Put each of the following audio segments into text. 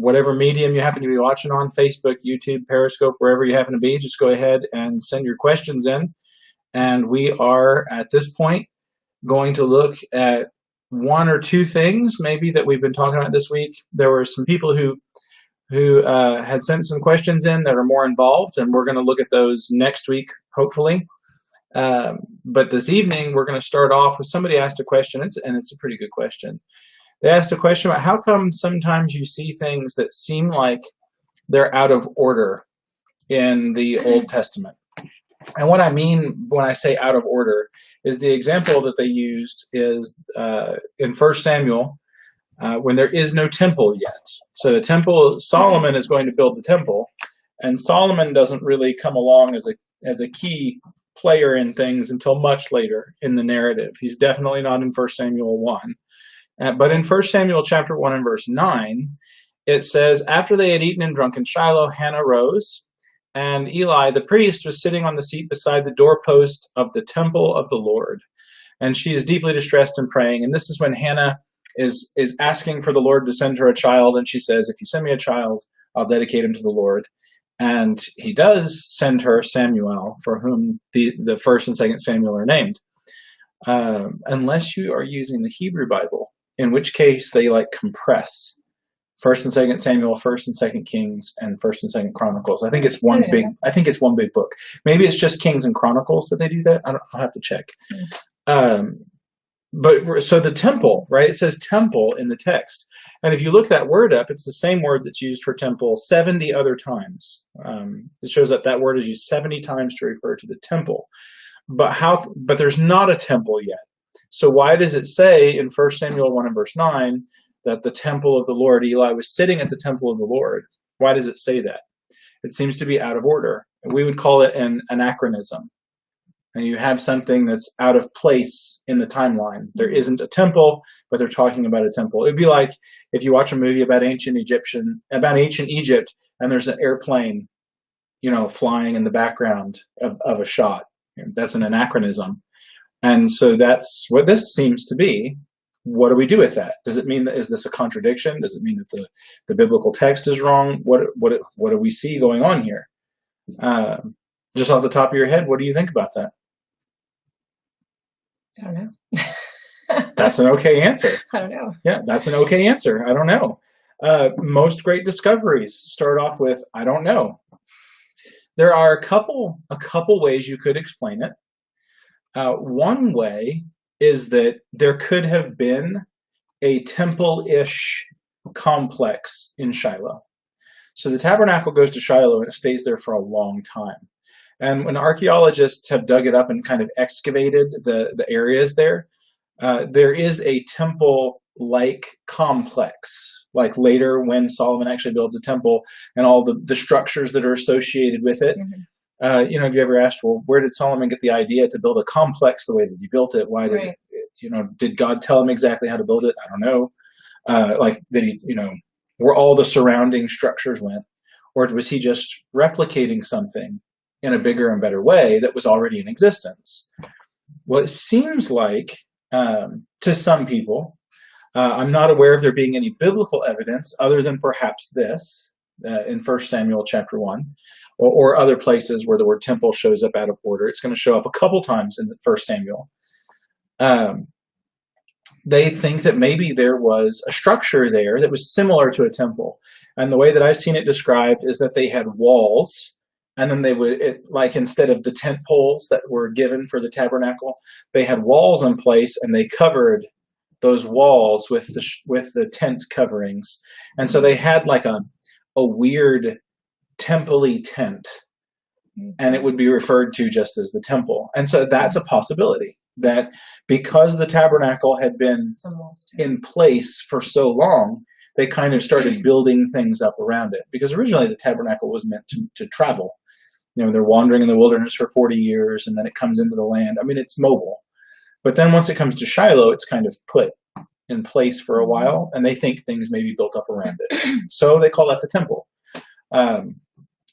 whatever medium you happen to be watching on, Facebook, YouTube, Periscope, wherever you happen to be, just go ahead and send your questions in. And we are, at this point, going to look at one or two things maybe that we've been talking about this week. There were some people who had sent some questions in that are more involved, and we're going to look at those next week, hopefully. But this evening, we're going to start off with somebody asked a question, and it's a pretty good question. They asked a question about how come sometimes you see things that seem like they're out of order in the Old Testament. And what I mean when I say out of order is the example that they used is in 1 Samuel when there is no temple yet. So the temple, Solomon is going to build the temple, and Solomon doesn't really come along as a key player in things until much later in the narrative. He's definitely not in 1 Samuel 1. But in 1 Samuel chapter 1 and verse 9, it says, after they had eaten and drunk in Shiloh, Hannah rose, and Eli, the priest, was sitting on the seat beside the doorpost of the temple of the Lord. And she is deeply distressed and praying. And this is when Hannah is asking for the Lord to send her a child. And she says, if you send me a child, I'll dedicate him to the Lord. And he does send her Samuel, for whom the 1st and 2nd Samuel are named. Unless you are using the Hebrew Bible, in which case they compress 1st and 2nd Samuel, 1st and 2nd Kings, and 1st and 2nd Chronicles. I think it's one big book. Maybe it's just Kings and Chronicles that they do that. I'll have to check. But so the temple, right? It says temple in the text. And if you look that word up, it's the same word that's used for temple 70 other times. It shows up that word is used 70 times to refer to the temple. But there's not a temple yet. So why does it say in 1 Samuel 1 and verse 9 that the temple of the Lord, Eli was sitting at the temple of the Lord? Why does it say that? It seems to be out of order. We would call it an anachronism. And you have something that's out of place in the timeline. There isn't a temple, but they're talking about a temple. It'd be like if you watch a movie about ancient Egypt, and there's an airplane, flying in the background of a shot. That's an anachronism. And so that's what this seems to be. What do we do with that? Does it mean that is this a contradiction? Does it mean that the biblical text is wrong? What do we see going on here? Just off the top of your head, what do you think about that? I don't know. That's an okay answer. I don't know. Yeah, that's an okay answer. I don't know. Most great discoveries start off with, I don't know. There are a couple ways you could explain it. One way is that there could have been a temple-ish complex in Shiloh. So the tabernacle goes to Shiloh and it stays there for a long time. And when archaeologists have dug it up and kind of excavated the areas there, there is a temple-like complex. Like later when Solomon actually builds a temple and all the structures that are associated with it. Mm-hmm. Have you ever asked, well, where did Solomon get the idea to build a complex the way that he built it? Why did did God tell him exactly how to build it? I don't know. Did he, where all the surrounding structures went, or was he just replicating something in a bigger and better way that was already in existence? Well, it seems like to some people, I'm not aware of there being any biblical evidence other than perhaps this in 1 Samuel chapter 1. Or other places where the word temple shows up out of order. It's going to show up a couple times in the 1 Samuel. They think that maybe there was a structure there that was similar to a temple. And the way that I've seen it described is that they had walls, and then they would, instead of the tent poles that were given for the tabernacle, they had walls in place, and they covered those walls with the tent coverings. And so they had a weird temple-y tent, and it would be referred to just as the temple. And so that's a possibility, that because the tabernacle had been in place for so long, they kind of started building things up around it. Because originally the tabernacle was meant to travel. They're wandering in the wilderness for 40 years, and then it comes into the land. I mean, it's mobile. But then once it comes to Shiloh, it's kind of put in place for a while, and they think things may be built up around it. So they call that the temple.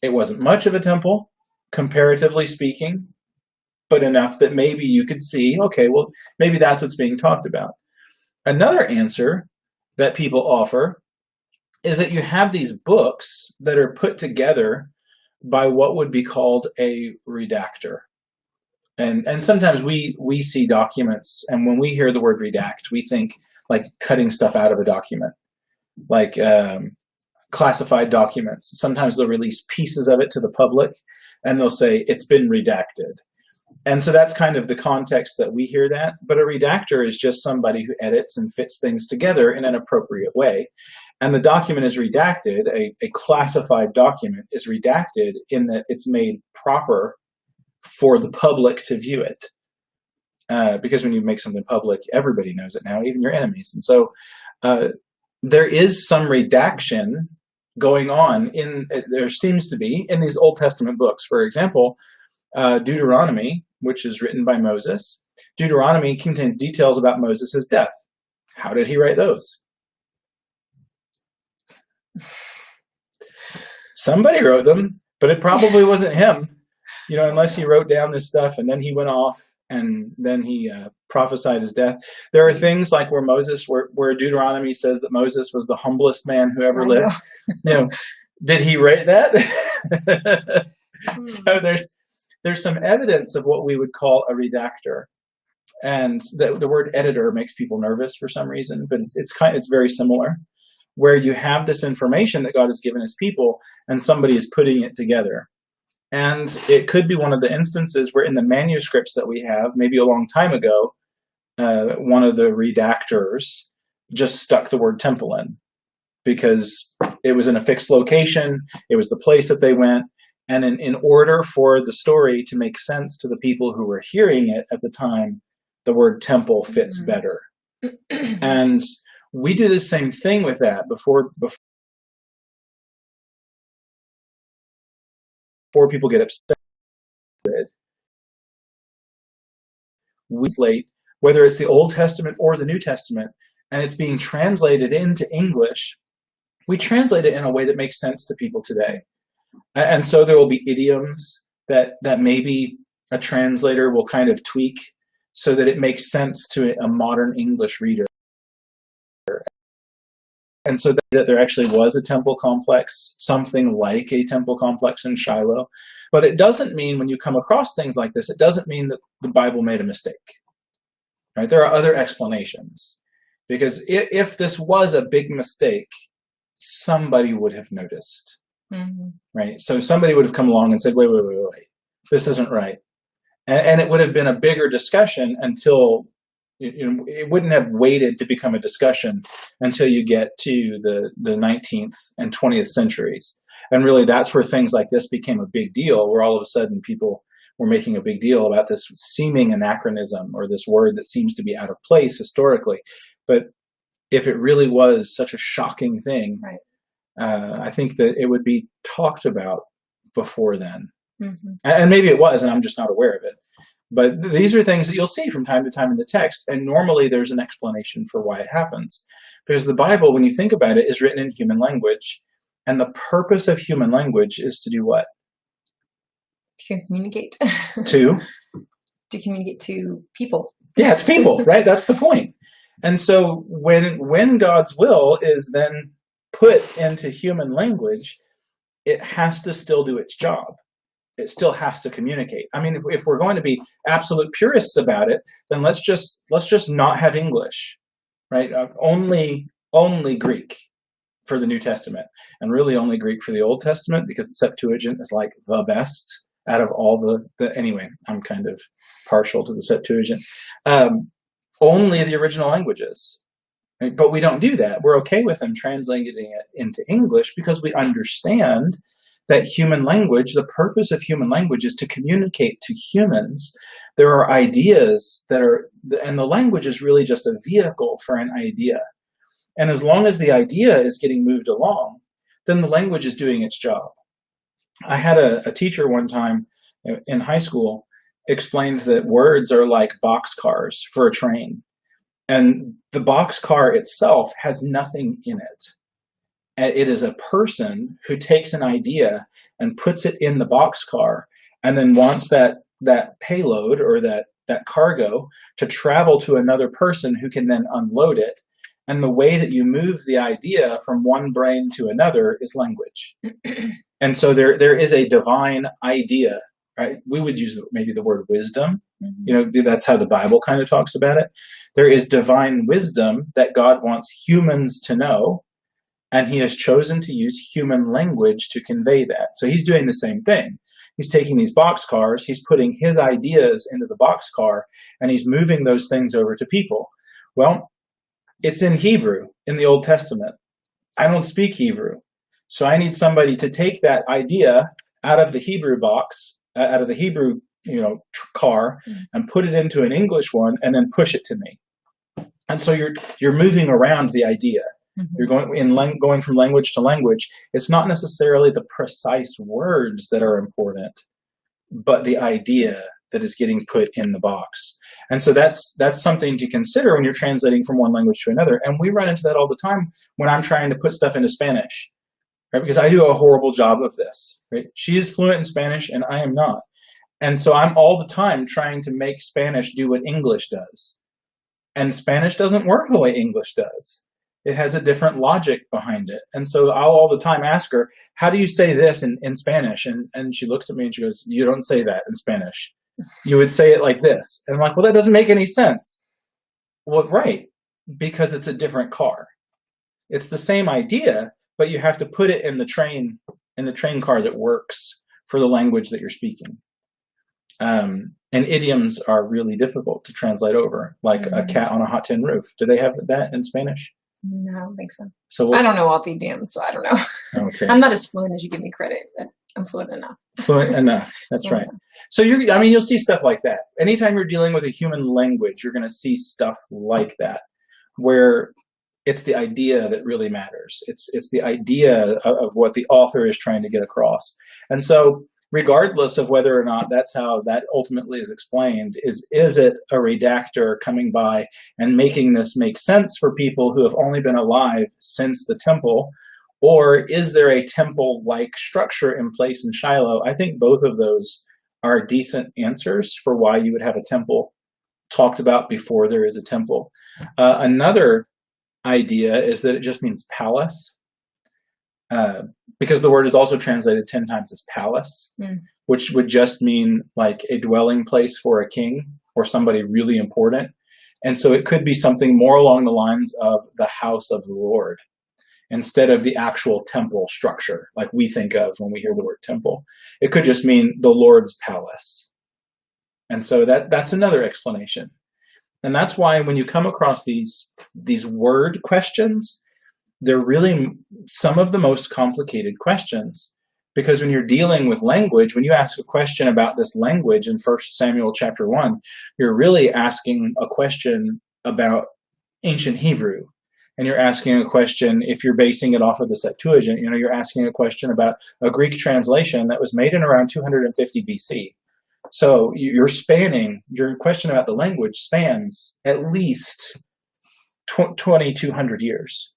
It wasn't much of a temple, comparatively speaking, but enough that maybe you could see, okay, well, maybe that's what's being talked about. Another answer that people offer is that you have these books that are put together by what would be called a redactor. And sometimes we see documents, and when we hear the word redact, we think like cutting stuff out of a document, like classified documents. Sometimes they'll release pieces of it to the public, and they'll say it's been redacted. And so that's kind of the context that we hear that. But a redactor is just somebody who edits and fits things together in an appropriate way. And the document is redacted, a classified document is redacted in that it's made proper for the public to view it. Because when you make something public, everybody knows it now, even your enemies. And so there is some redaction going on there seems to be in these Old Testament books. For example, Deuteronomy, which is written by Moses. Deuteronomy contains details about Moses' death. How did he write those? Somebody wrote them, but it probably wasn't him, unless he wrote down this stuff and then he went off and then he prophesied his death. There are things like where Deuteronomy says that Moses was the humblest man who ever lived. Did he write that? So there's some evidence of what we would call a redactor, and the word editor makes people nervous for some reason, but it's very similar, where you have this information that God has given his people and somebody is putting it together. And it could be one of the instances where in the manuscripts that we have, maybe a long time ago, one of the redactors just stuck the word temple in because it was in a fixed location. It was the place that they went. And in order for the story to make sense to the people who were hearing it at the time, the word temple fits better. And we do the same thing with that before people get upset. We translate, whether it's the Old Testament or the New Testament, and it's being translated into English, we translate it in a way that makes sense to people today. And so there will be idioms that maybe a translator will kind of tweak so that it makes sense to a modern English reader. And so that there actually was a temple complex, something like a temple complex in Shiloh. But it doesn't mean when you come across things like this, it doesn't mean that the Bible made a mistake. Right? There are other explanations. Because if this was a big mistake, somebody would have noticed. Mm-hmm. Right? So somebody would have come along and said, wait, this isn't right. And it would have been a bigger discussion until it wouldn't have waited to become a discussion until you get to the 19th and 20th centuries. And really that's where things like this became a big deal, where all of a sudden people were making a big deal about this seeming anachronism or this word that seems to be out of place historically. But if it really was such a shocking thing, right. I think that it would be talked about before then. Mm-hmm. And maybe it was, and I'm just not aware of it. But these are things that you'll see from time to time in the text, and normally there's an explanation for why it happens. Because the Bible, when you think about it, is written in human language, and the purpose of human language is to do what? To communicate. To communicate to people. Yeah, to people, right? That's the point. And so when God's will is then put into human language, it has to still do its job. It still has to communicate. I mean, if we're going to be absolute purists about it, then let's just not have English, right? Only Greek for the New Testament, and really only Greek for the Old Testament, because the Septuagint is like the best out of all the anyway, I'm kind of partial to the Septuagint. Only the original languages. Right? But we don't do that. We're okay with them translating it into English because we understand that human language, the purpose of human language is to communicate to humans. There are ideas and the language is really just a vehicle for an idea. And as long as the idea is getting moved along, then the language is doing its job. I had a teacher one time in high school explained that words are like boxcars for a train. And the boxcar itself has nothing in it. It is a person who takes an idea and puts it in the boxcar and then wants that payload or that cargo to travel to another person who can then unload it And the way that you move the idea from one brain to another is language. And so there is a divine idea, right? We would use maybe the word wisdom. That's how the Bible kind of talks about it. There is divine wisdom that God wants humans to know, and he has chosen to use human language to convey that. So he's doing the same thing. He's taking these boxcars, he's putting his ideas into the boxcar, and he's moving those things over to people. Well, it's in Hebrew in the Old Testament. I don't speak Hebrew. So I need somebody to take that idea out of the Hebrew box, out of the Hebrew, car, and put it into an English one, and then push it to me. And so you're moving around the idea. You're going from language to language. It's not necessarily the precise words that are important, but the idea that is getting put in the box. And so that's something to consider when you're translating from one language to another. And we run into that all the time when I'm trying to put stuff into Spanish, right? Because I do a horrible job of this, right? She is fluent in Spanish and I am not. And so I'm all the time trying to make Spanish do what English does. And Spanish doesn't work the way English does. It has a different logic behind it. And so I'll all the time ask her, how do you say this in Spanish? And she looks at me and she goes, you don't say that in Spanish. You would say it like this. And I'm like, well, that doesn't make any sense. Well, right, because it's a different car. It's the same idea, but you have to put it in the train car that works for the language that you're speaking. And idioms are really difficult to translate over, like a cat on a hot tin roof. Do they have that in Spanish? No, I don't think so. So I don't know all the idioms, so I don't know. Okay. I'm not as fluent as you give me credit, but I'm fluent enough. Fluent enough. That's right. So you'll see stuff like that. Anytime you're dealing with a human language, you're going to see stuff like that, where it's the idea that really matters. It's the idea of what the author is trying to get across. And so regardless of whether or not that's how that ultimately is explained, is it a redactor coming by and making this make sense for people who have only been alive since the temple, or is there a temple-like structure in place in Shiloh? I think both of those are decent answers for why you would have a temple talked about before there is a temple. Another idea is that it just means palace. Because the word is also translated 10 times as palace, which would just mean like a dwelling place for a king or somebody really important. And so it could be something more along the lines of the house of the Lord instead of the actual temple structure like we think of when we hear the word temple. It could just mean the Lord's palace. And so that's another explanation. And that's why when you come across these word questions, they're really some of the most complicated questions, because when you're dealing with language, when you ask a question about this language in 1 Samuel chapter 1, you're really asking a question about ancient Hebrew. And you're asking a question, if you're basing it off of the Septuagint, you're asking a question about a Greek translation that was made in around 250 BC. So your question about the language spans at least 2,200 years.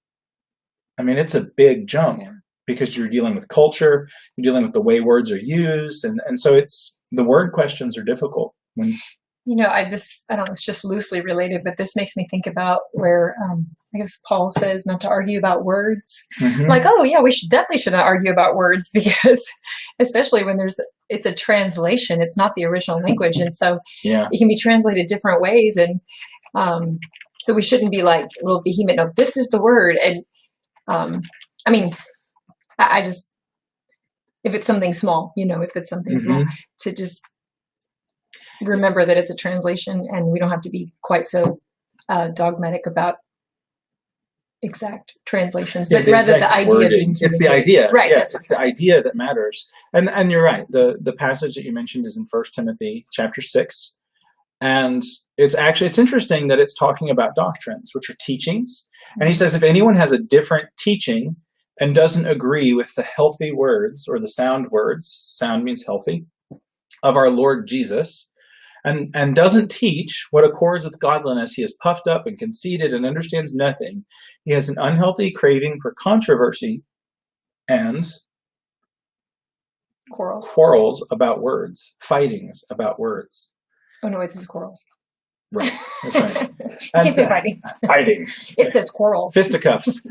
I mean, it's a big jump because you're dealing with culture, you're dealing with the way words are used, and so the word questions are difficult. I don't know, it's just loosely related, but this makes me think about where I guess Paul says not to argue about words. Like, oh yeah, we definitely shouldn't argue about words, because especially when it's a translation, it's not the original language, and so it can be translated different ways, and so we shouldn't be like a little vehement. No, this is the word, and I mean, I just, if it's something small, small, to just remember that it's a translation and we don't have to be quite so dogmatic about exact translations, but rather the idea being it's the idea, right? Yes, it's the idea that matters. And you're right. The passage that you mentioned is in 1 Timothy chapter 6. And it's interesting that it's talking about doctrines, which are teachings. And he says, if anyone has a different teaching and doesn't agree with the healthy words or the sound words, sound means healthy, of our Lord Jesus, and doesn't teach what accords with godliness, he is puffed up and conceited and understands nothing. He has an unhealthy craving for controversy and quarrels about words, fightings about words. Oh no, it's his quarrels. Right. That's right. You can say fighting. Fighting. It says quarrel. Fisticuffs.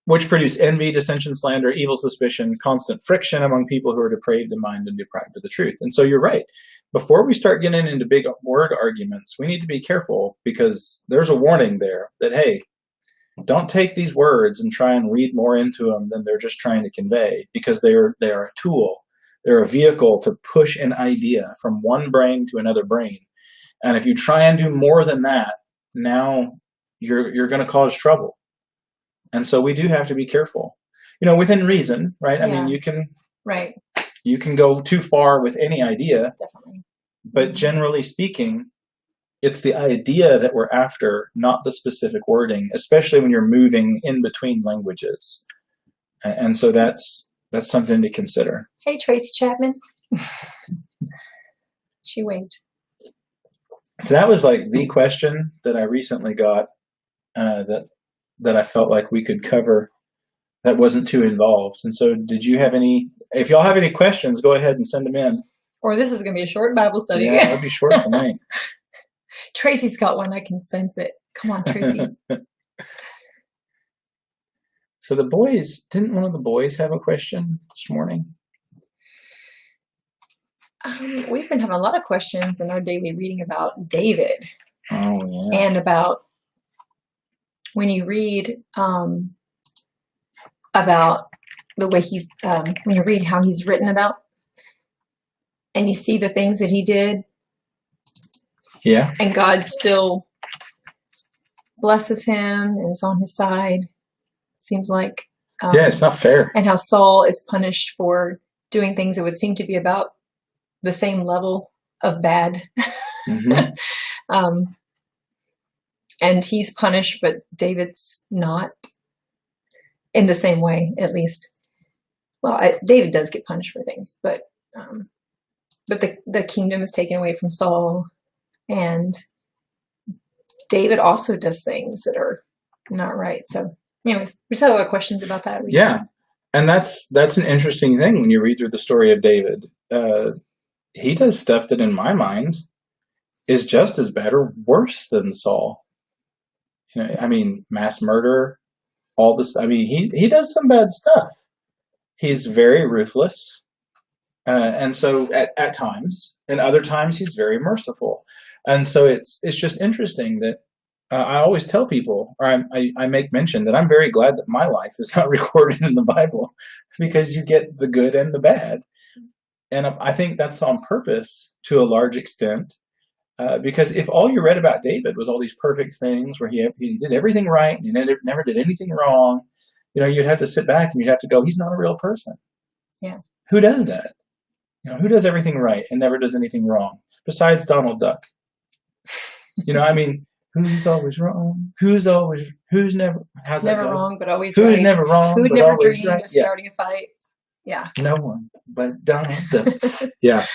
Which produce envy, dissension, slander, evil suspicion, constant friction among people who are depraved in mind and deprived of the truth. And so you're right. Before we start getting into big word arguments, we need to be careful, because there's a warning there that, hey, don't take these words and try and read more into them than they're just trying to convey, because they are a tool. They're a vehicle to push an idea from one brain to another brain. And if you try and do more than that, now you're going to cause trouble. And so we do have to be careful, within reason, right? I mean, you can go too far with any idea. Definitely. But generally speaking, it's the idea that we're after, not the specific wording, especially when you're moving in between languages. And so that's something to consider. Hey, Tracy Chapman. She waved. So that was like the question that I recently got that I felt like we could cover that wasn't too involved. And so did you have any, if y'all have any questions, go ahead and send them in. Or this is going to be a short Bible study. Yeah, it'll be short tonight. Tracy's got one. I can sense it. Come on, Tracy. So didn't one of the boys have a question this morning? We've been having a lot of questions in our daily reading about David. Oh, yeah. And about when you read about the way he's, when you read how he's written about, and you see the things that he did. Yeah. And God still blesses him and is on his side. Seems like. Yeah, it's not fair. And how Saul is punished for doing things that would seem to be about the same level of bad. Mm-hmm. And he's punished, but David's not, in the same way, at least. Well, David does get punished for things, but the kingdom is taken away from Saul, and David also does things that are not right. So anyways, we just had a lot of questions about that recently. Yeah. And that's an interesting thing when you read through the story of David. He does stuff that in my mind is just as bad or worse than Saul. I mean, mass murder, all this. I mean, he does some bad stuff. He's very ruthless. And so at times, and other times he's very merciful. And so it's just interesting that I always tell people, or I make mention that I'm very glad that my life is not recorded in the Bible, because you get the good and the bad. And I think that's on purpose to a large extent, because if all you read about David was all these perfect things where he did everything right and he never did anything wrong, you'd have to sit back and you'd have to go, he's not a real person. Yeah. Who does that? Who does everything right and never does anything wrong besides Donald Duck? I mean, who's always wrong? Who's never? How's never that go? wrong, but always who's right. Who's never wrong? Who but never always dreamed right? of starting a fight? Yeah. No one but Donald Duck. Yeah.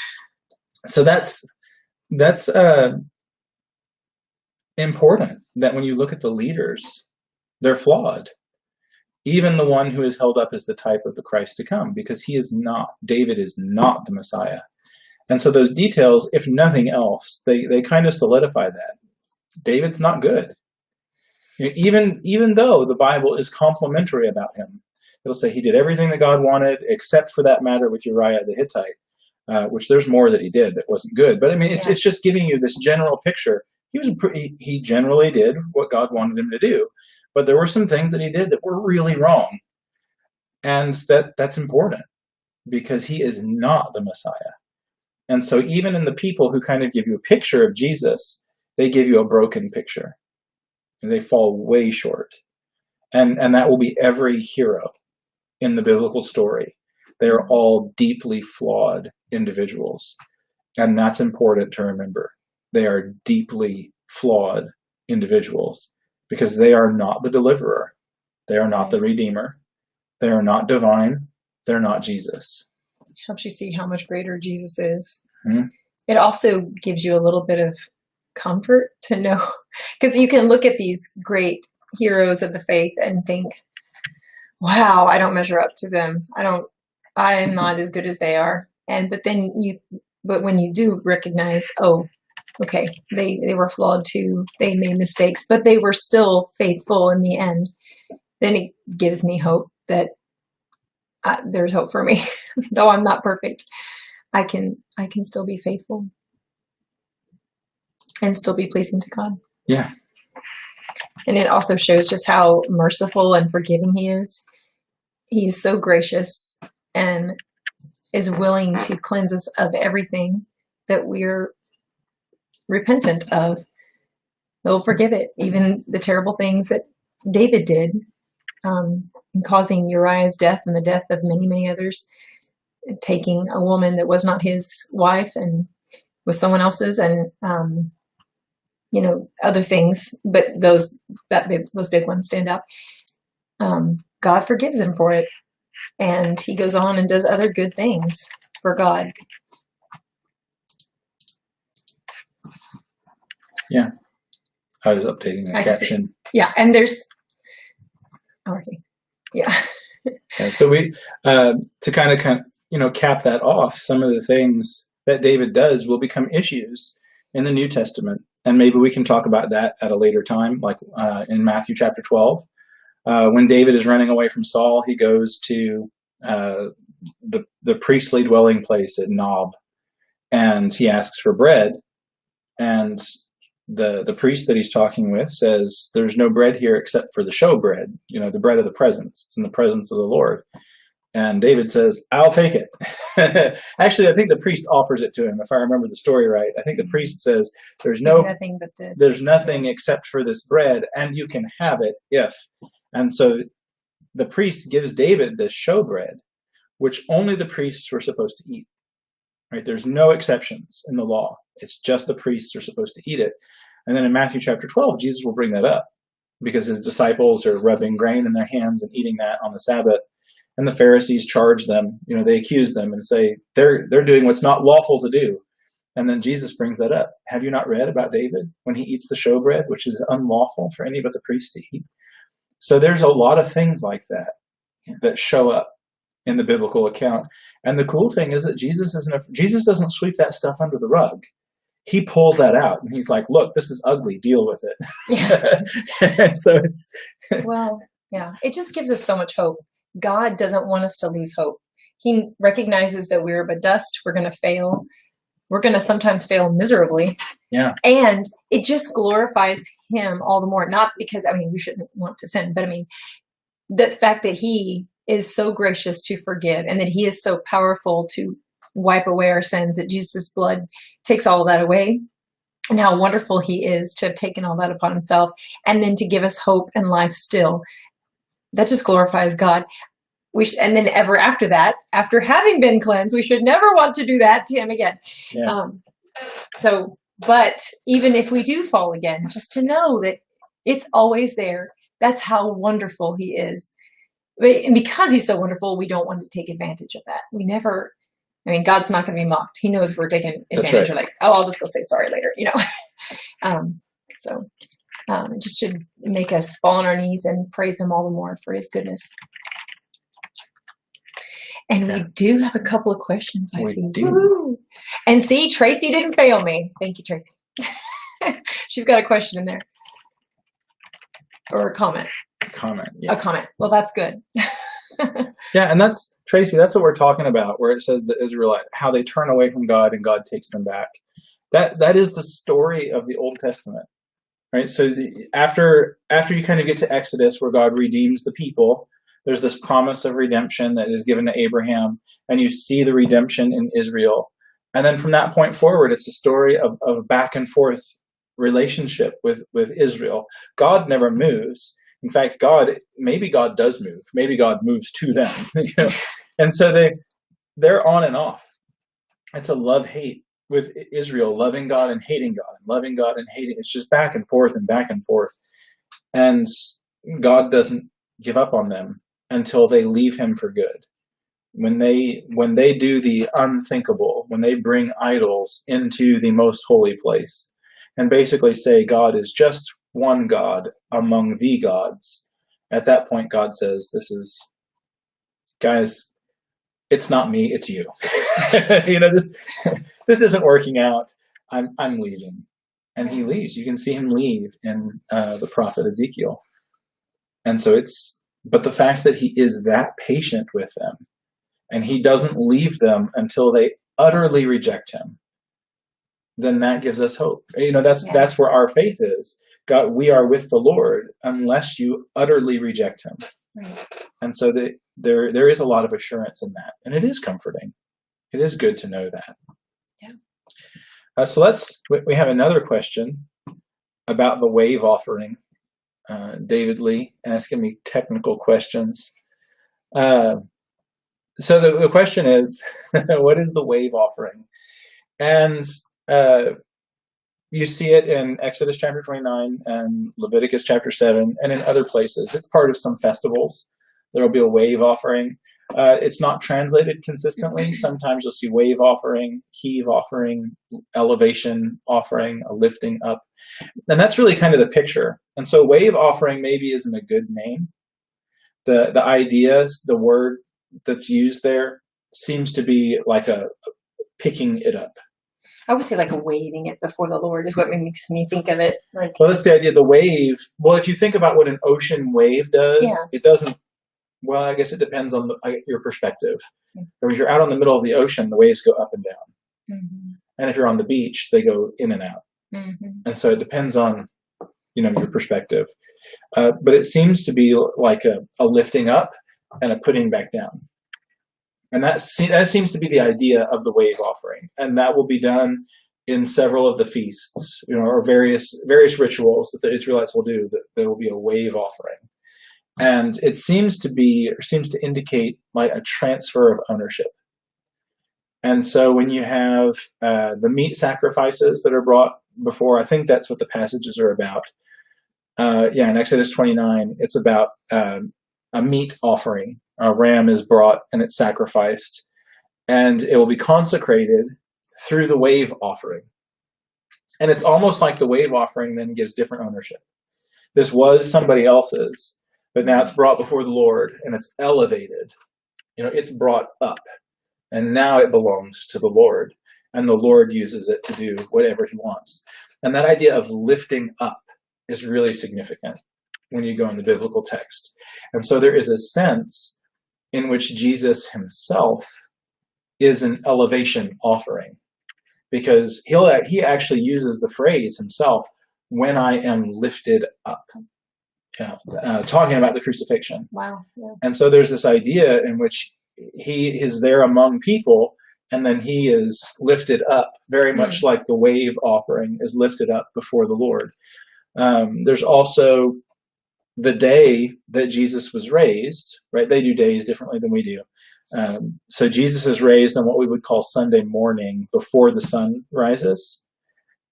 So that's important, that when you look at the leaders, they're flawed. Even the one who is held up as the type of the Christ to come, because David is not the Messiah. And so those details, if nothing else, they kind of solidify that. David's not good. Even though the Bible is complimentary about him, it'll say he did everything that God wanted, except for that matter with Uriah the Hittite, which there's more that he did that wasn't good. But I mean, it's just giving you this general picture. He generally did what God wanted him to do, but there were some things that he did that were really wrong, and that's important, because he is not the Messiah. And so even in the people who kind of give you a picture of Jesus, they give you a broken picture, and they fall way short. And that will be every hero in the biblical story. They are all deeply flawed individuals. And that's important to remember. They are deeply flawed individuals, because they are not the deliverer. They are not the redeemer. They are not divine. They're not Jesus. Helps you see how much greater Jesus is. Mm-hmm. It also gives you a little bit of comfort to know, because you can look at these great heroes of the faith and think, wow, I don't measure up to them. I am not as good as they are. But when you do recognize, oh, okay, they were flawed too. They made mistakes, but they were still faithful in the end. Then it gives me hope that there's hope for me. Though I'm not perfect, I can still be faithful and still be pleasing to God. Yeah. And it also shows just how merciful and forgiving he is. He is so gracious and is willing to cleanse us of everything that we're repentant of. He'll forgive it, even the terrible things that David did, causing Uriah's death and the death of many, many others, taking a woman that was not his wife and was someone else's, and other things, but those big ones stand out. God forgives him for it, and he goes on and does other good things for God. Yeah, I was updating that caption. Yeah, and there's okay, yeah. Yeah, so we to kind of cap that off, some of the things that David does will become issues in the New Testament. And maybe we can talk about that at a later time, like in Matthew chapter 12. When David is running away from Saul, he goes to the priestly dwelling place at Nob, and he asks for bread. And the priest that he's talking with says, "There's no bread here except for the show bread, the bread of the presence. It's in the presence of the Lord." And David says, "I'll take it." Actually, I think the priest offers it to him, if I remember the story right. I think the priest says, "There's nothing but this. There's nothing except for this bread, and you can have it if." And so the priest gives David this showbread, which only the priests were supposed to eat. Right? There's no exceptions in the law. It's just the priests are supposed to eat it. And then in Matthew chapter 12, Jesus will bring that up because his disciples are rubbing grain in their hands and eating that on the Sabbath. And the Pharisees charge them, they accuse them and say, they're doing what's not lawful to do. And then Jesus brings that up. Have you not read about David when he eats the showbread, which is unlawful for any but the priest to eat? So there's a lot of things like that show up in the biblical account. And the cool thing is that Jesus doesn't sweep that stuff under the rug. He pulls that out and he's like, "Look, this is ugly. Deal with it." Yeah. And so it's well, yeah, it just gives us so much hope. God doesn't want us to lose hope. He recognizes that we're but dust. We're going to fail. We're going to sometimes fail miserably. Yeah. And it just glorifies him all the more. Not because, we shouldn't want to sin, but the fact that he is so gracious to forgive and that he is so powerful to wipe away our sins, that Jesus' blood takes all of that away, and how wonderful he is to have taken all that upon himself and then to give us hope and life still. That just glorifies God. And then ever after that, after having been cleansed, we should never want to do that to him again. Yeah. But even if we do fall again, just to know that it's always there. That's how wonderful he is. And because he's so wonderful, we don't want to take advantage of that. We never, God's not going to be mocked. He knows if we're taking advantage. Right. We're like, "Oh, I'll just go say sorry later," it just should make us fall on our knees and praise him all the more for his goodness. And we do have a couple of questions, I see. Woo! And see, Tracy didn't fail me. Thank you, Tracy. She's got a question in there. Or a comment. Yeah. A comment. Well, that's good. Yeah, and that's, Tracy, that's what we're talking about, where it says the Israelite, how they turn away from God and God takes them back. That is the story of the Old Testament. Right? So after you kind of get to Exodus, where God redeems the people, there's this promise of redemption that is given to Abraham, and you see the redemption in Israel. And then from that point forward, it's a story of back and forth relationship with Israel. God never moves. In fact, maybe God does move. Maybe God moves to them. And so they're on and off. It's a love-hate with Israel, loving God and hating God, and loving God and hating. It's just back and forth and back and forth. And God doesn't give up on them until they leave him for good. When they do the unthinkable, when they bring idols into the most holy place and basically say God is just one God among the gods, at that point God says, guys, it's not me, it's you. This isn't working out. I'm leaving. And he leaves. You can see him leave in the prophet Ezekiel. And so but the fact that he is that patient with them, and he doesn't leave them until they utterly reject him, then that gives us hope. That's where our faith is. God, we are with the Lord unless you utterly reject him. Right. And so there is a lot of assurance in that. And it is comforting. It is good to know that. Yeah. So we have another question about the wave offering. David Lee asking me technical questions. So the question is, what is the wave offering? And you see it in Exodus chapter 29 and Leviticus chapter 7 and in other places. It's part of some festivals. There will be a wave offering. It's not translated consistently. Sometimes you'll see wave offering, heave offering, elevation offering, a lifting up. And that's really kind of the picture. And so wave offering maybe isn't a good name. The ideas, the word that's used there seems to be like a picking it up. I would say like waving it before the Lord is what makes me think of it. Well, that's the idea. The wave. Well, if you think about what an ocean wave does, it doesn't. Well, I guess it depends on your perspective. Mm-hmm. If you're out on the middle of the ocean, the waves go up and down. Mm-hmm. And if you're on the beach, they go in and out. Mm-hmm. And so it depends on, your perspective. But it seems to be like a lifting up and a putting back down. And that seems to be the idea of the wave offering. And that will be done in several of the feasts, or various rituals that the Israelites will do. That there will be a wave offering. And it seems to indicate like a transfer of ownership. And so when you have the meat sacrifices that are brought before, I think that's what the passages are about. In Exodus 29, it's about a meat offering. A ram is brought and it's sacrificed, and it will be consecrated through the wave offering. And it's almost like the wave offering then gives different ownership. This was somebody else's, but now it's brought before the Lord and it's elevated. It's brought up, and now it belongs to the Lord, and the Lord uses it to do whatever he wants. And that idea of lifting up is really significant when you go in the biblical text. And so there is a sense in which Jesus himself is an elevation offering, because he actually uses the phrase himself, when I am lifted up. Talking about the crucifixion. Wow. Yeah. And so there's this idea in which he is there among people, and then he is lifted up, very much like the wave offering is lifted up before the Lord. There's also the day that Jesus was raised, right? They do days differently than we do. So Jesus is raised on what we would call Sunday morning before the sun rises.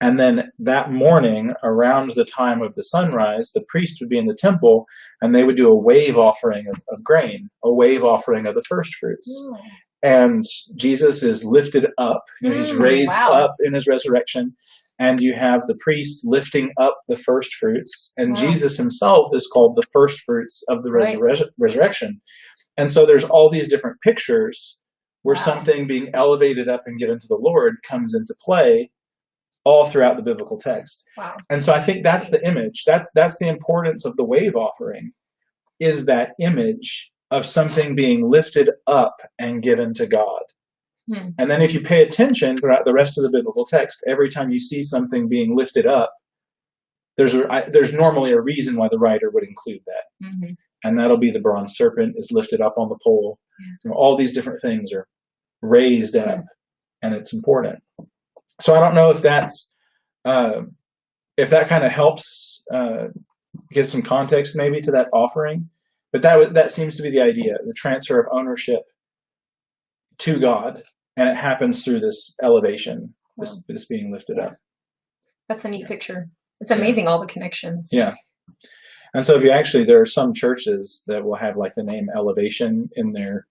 And then that morning, around the time of the sunrise, the priest would be in the temple, and they would do a wave offering of grain, a wave offering of the first fruits. Mm. And Jesus is lifted up. He's raised up in his resurrection. And you have the priest lifting up the first fruits. And Jesus himself is called the first fruits of the resurrection. And so there's all these different pictures where something being elevated up and given to the Lord comes into play all throughout the biblical text. Wow. And so I think that's the image. That's the importance of the wave offering, is that image of something being lifted up and given to God. Hmm. And then if you pay attention throughout the rest of the biblical text, every time you see something being lifted up, there's normally a reason why the writer would include that. Mm-hmm. And that'll be the bronze serpent is lifted up on the pole. Yeah. All these different things are raised up, and it's important. So I don't know if that's if that kind of helps give some context maybe to that offering, but that seems to be the idea: the transfer of ownership to God, and it happens through this elevation, this being lifted up. That's a neat picture. It's amazing, all the connections. Yeah. And so there are some churches that will have like the name elevation in the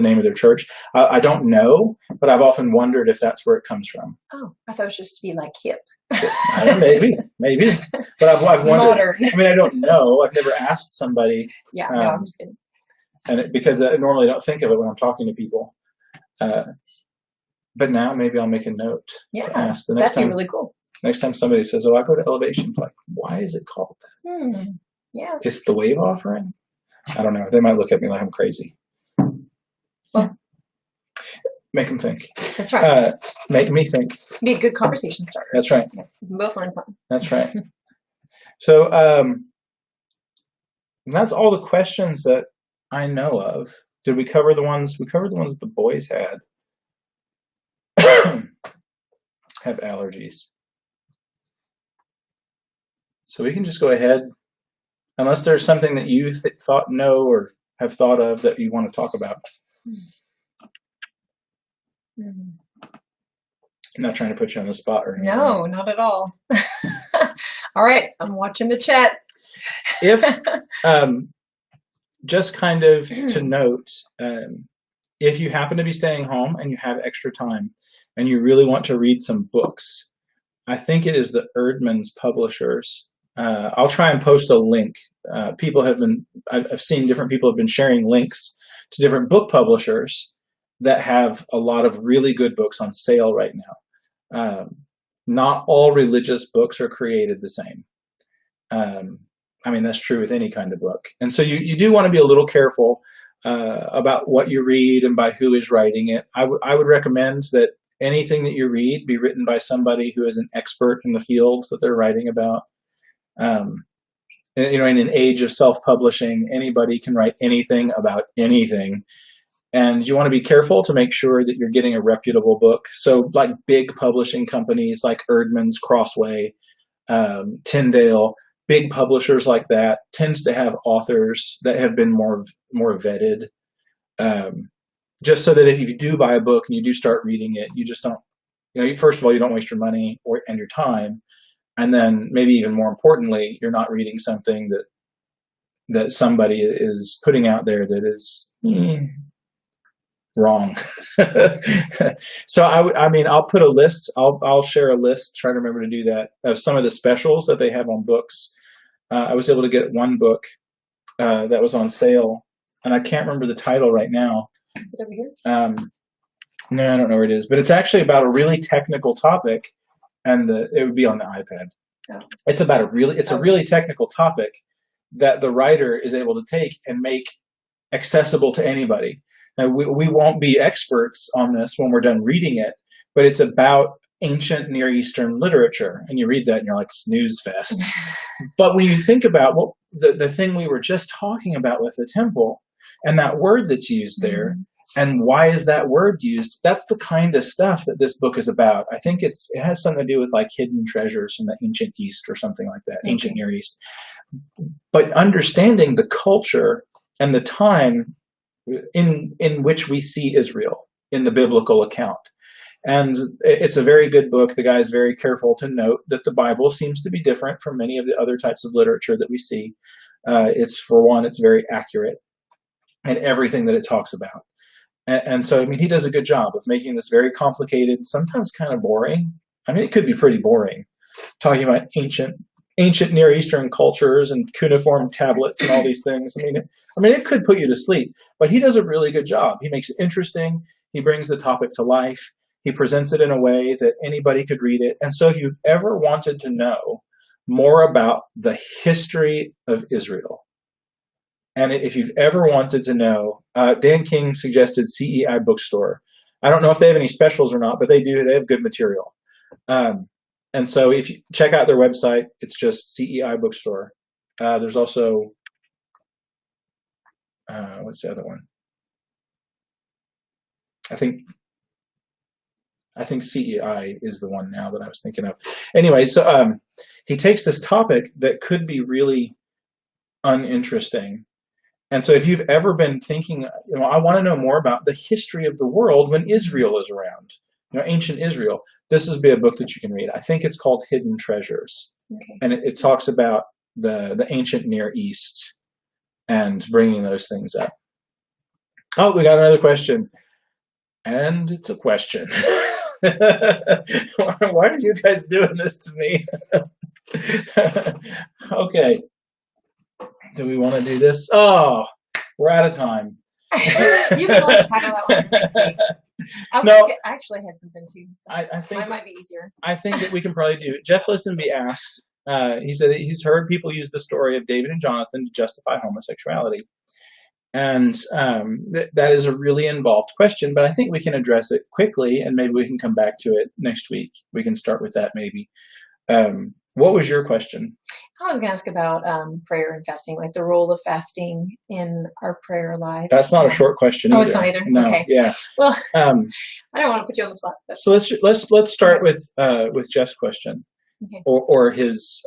name of their church. I don't know, but I've often wondered if that's where it comes from. Oh, I thought it was just to be like hip. I don't know, maybe. But I've wondered. Modern. I mean, I don't know. I've never asked somebody. Yeah, no, I'm just kidding. And because I normally don't think of it when I'm talking to people. But now maybe I'll make a note to ask the next that'd time. Be really cool. Next time somebody says, "Oh, I go to Elevation," like, why is it called that? Yeah. Is it the wave offering? I don't know. They might look at me like I'm crazy. Well, make them think. That's right. Make me think. Be a good conversation starter. That's right. We can both learn something. That's right. So that's all the questions that I know of. Did we cover the ones? We covered the ones that the boys had. Have allergies. So we can just go ahead, unless there's something that you thought no or have thought of that you want to talk about. I'm not trying to put you on the spot or anything. No, not at all. All right, I'm watching the chat. If just kind of to note, if you happen to be staying home and you have extra time and you really want to read some books, I think it is the Erdman's Publishers. I'll try and post a link. I've seen different people have been sharing links to different book publishers that have a lot of really good books on sale right now. Not all religious books are created the same. I mean, that's true with any kind of book. And so you do want to be a little careful about what you read and by who is writing it. I would recommend that anything that you read be written by somebody who is an expert in the field that they're writing about. In an age of self-publishing, anybody can write anything about anything. And you want to be careful to make sure that you're getting a reputable book. So like big publishing companies like Erdman's, Crossway, Tyndale, big publishers like that tends to have authors that have been more vetted. Just so that if you do buy a book and you do start reading it, you just don't, first of all, you don't waste your money and your time. And then maybe even more importantly, you're not reading something that somebody is putting out there that is wrong. So I'll put a list. I'll share a list. Try to remember to do that of some of the specials that they have on books. I was able to get one book that was on sale, and I can't remember the title right now. Is it over here? No, I don't know where it is, but it's actually about a really technical topic, and it would be on the iPad. Oh. It's about a really technical topic that the writer is able to take and make accessible to anybody. Now, we won't be experts on this when we're done reading it, but it's about ancient Near Eastern literature. And you read that and you're like, snooze fest. But when you think about the thing we were just talking about with the temple and that word that's used there, and why is that word used, that's the kind of stuff that this book is about. I think it has something to do with like hidden treasures from the ancient East or something like that, ancient Near East. But understanding the culture and the time in which we see Israel in the biblical account. And it's a very good book. The guy is very careful to note that the Bible seems to be different from many of the other types of literature that we see. It's very accurate in everything that it talks about. And so, he does a good job of making this very complicated, sometimes kind of boring. It could be pretty boring, talking about ancient Near Eastern cultures and cuneiform tablets and all these things. It could put you to sleep, but he does a really good job. He makes it interesting. He brings the topic to life. He presents it in a way that anybody could read it. And so if you've ever wanted to know more about the history of Israel, and if you've ever wanted to know, Dan King suggested CEI Bookstore. I don't know if they have any specials or not, but they do. They have good material. And so if you check out their website, it's just CEI Bookstore. There's also, what's the other one? I think CEI is the one now that I was thinking of. Anyway, so he takes this topic that could be really uninteresting. And so if you've ever been thinking, I want to know more about the history of the world when Israel is around, ancient Israel, this would be a book that you can read. I think it's called Hidden Treasures. Okay. And it talks about the ancient Near East and bringing those things up. Oh, we got another question. And it's a question. Why are you guys doing this to me? Okay. Do we want to do this? Oh, we're out of time. You can always tackle that one next week. I actually had something too. So I think mine might be easier. I think that we can probably do it. Jeff Listenby asked. He said that he's heard people use the story of David and Jonathan to justify homosexuality. And that is a really involved question, but I think we can address it quickly, and maybe we can come back to it next week. We can start with that maybe. What was your question? I was going to ask about prayer and fasting, like the role of fasting in our prayer life. That's not a short question. Oh, it's not either. No, okay. Yeah. Well, I don't want to put you on the spot. But. So let's start with Jeff's question, okay. or his.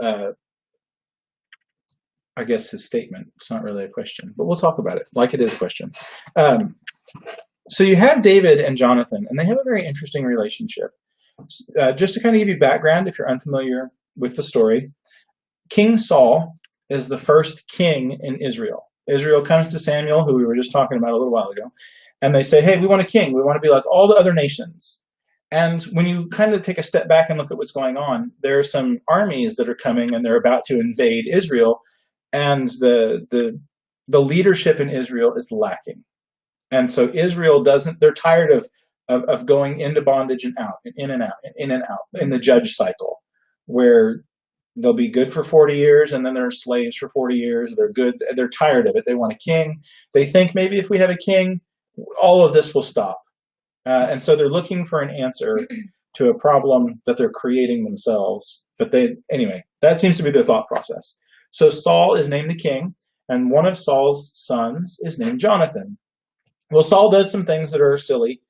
I guess his statement. It's not really a question, but we'll talk about it like it is a question. So you have David and Jonathan, and they have a very interesting relationship. Just to kind of give you background, if you're unfamiliar with the story, King Saul is the first king in Israel. Israel comes to Samuel, who we were just talking about a little while ago, and they say, hey, we want a king. We want to be like all the other nations. And when you kind of take a step back and look at what's going on, there are some armies that are coming, and they're about to invade Israel. And the leadership in Israel is lacking. And so Israel they're tired of going into bondage and out, and in and out, and in and out, in the judge cycle, where they'll be good for 40 years, and then they're slaves for 40 years. They're tired of it. They want a king. They think maybe if we have a king, all of this will stop. And so they're looking for an answer to a problem that they're creating themselves. But anyway, that seems to be their thought process. So Saul is named the king, and one of Saul's sons is named Jonathan. Well, Saul does some things that are silly,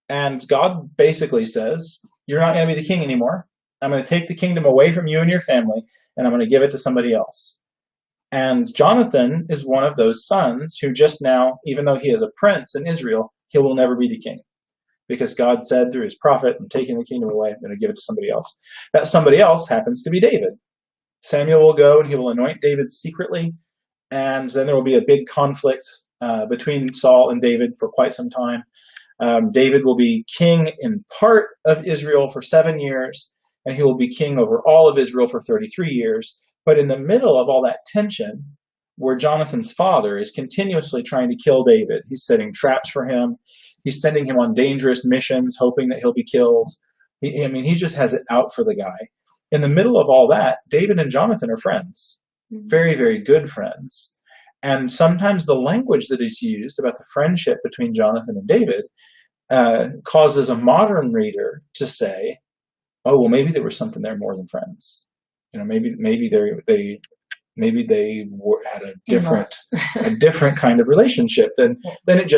and God basically says, you're not going to be the king anymore. I'm going to take the kingdom away from you and your family, and I'm going to give it to somebody else. And Jonathan is one of those sons who just now, even though he is a prince in Israel, he will never be the king. Because God said through his prophet, I'm taking the kingdom away, I'm going to give it to somebody else. That somebody else happens to be David. Samuel will go and he will anoint David secretly, and then there will be a big conflict between Saul and David for quite some time. David will be king in part of Israel for 7 years, and he will be king over all of Israel for 33 years. But in the middle of all that tension, where Jonathan's father is continuously trying to kill David, he's setting traps for him, he's sending him on dangerous missions, hoping that he'll be killed. He just has it out for the guy. In the middle of all that, David and Jonathan are friends, very, very good friends. And sometimes the language that is used about the friendship between Jonathan and David causes a modern reader to say, oh, well, maybe there was something there more than friends. Maybe they had a different kind of relationship than it just